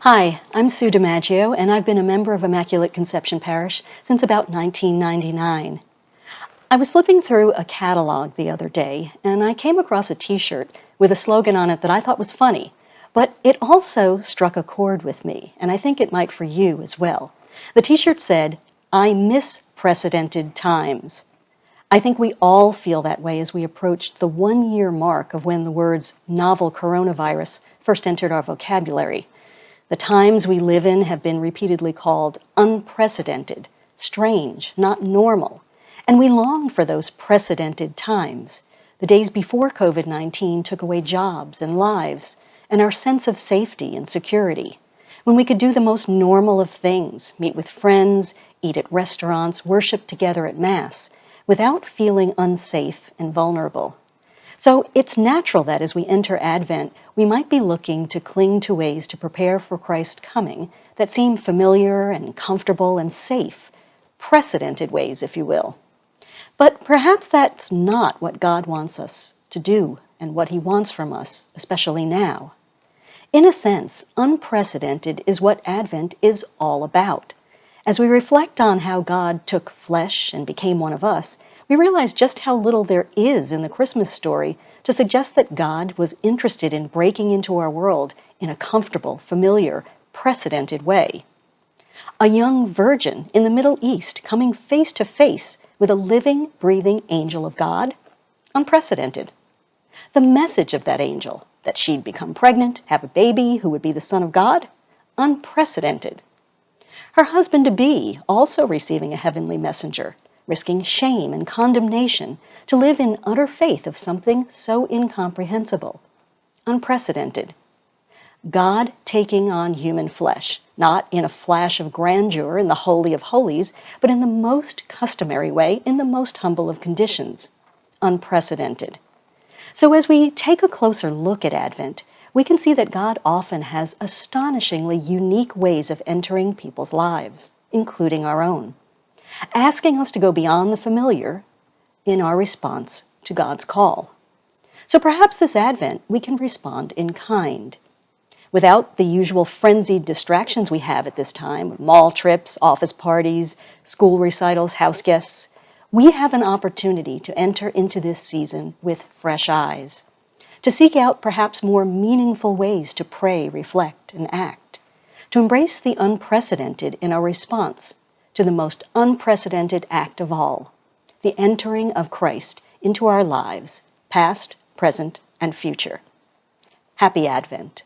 Hi, I'm Sue DiMaggio, and I've been a member of Immaculate Conception Parish since about 1999. I was flipping through a catalog the other day, and I came across a t-shirt with a slogan on it that I thought was funny, but it also struck a chord with me, and I think it might for you as well. The t-shirt said, "I miss precedented times." I think we all feel that way as we approach the 1-year mark of when the words novel coronavirus first entered our vocabulary. The times we live in have been repeatedly called unprecedented, strange, not normal, and we long for those precedented times, the days before COVID-19 took away jobs and lives and our sense of safety and security, when we could do the most normal of things, meet with friends, eat at restaurants, worship together at Mass, without feeling unsafe and vulnerable. So it's natural that as we enter Advent, we might be looking to cling to ways to prepare for Christ's coming that seem familiar and comfortable and safe, precedented ways, if you will. But perhaps that's not what God wants us to do and what He wants from us, especially now. In a sense, unprecedented is what Advent is all about. As we reflect on how God took flesh and became one of us, we realize just how little there is in the Christmas story to suggest that God was interested in breaking into our world in a comfortable, familiar, precedented way. A young virgin in the Middle East coming face to face with a living, breathing angel of God? Unprecedented. The message of that angel, that she'd become pregnant, have a baby who would be the Son of God? Unprecedented. Her husband-to-be also receiving a heavenly messenger, risking shame and condemnation to live in utter faith of something so incomprehensible. Unprecedented. God taking on human flesh, not in a flash of grandeur in the Holy of Holies, but in the most customary way, in the most humble of conditions. Unprecedented. So as we take a closer look at Advent, we can see that God often has astonishingly unique ways of entering people's lives, including our own, asking us to go beyond the familiar in our response to God's call. So perhaps this Advent we can respond in kind. Without the usual frenzied distractions we have at this time, mall trips, office parties, school recitals, house guests, we have an opportunity to enter into this season with fresh eyes, to seek out perhaps more meaningful ways to pray, reflect, and act, to embrace the unprecedented in our response to the most unprecedented act of all, the entering of Christ into our lives, past, present, and future. Happy Advent.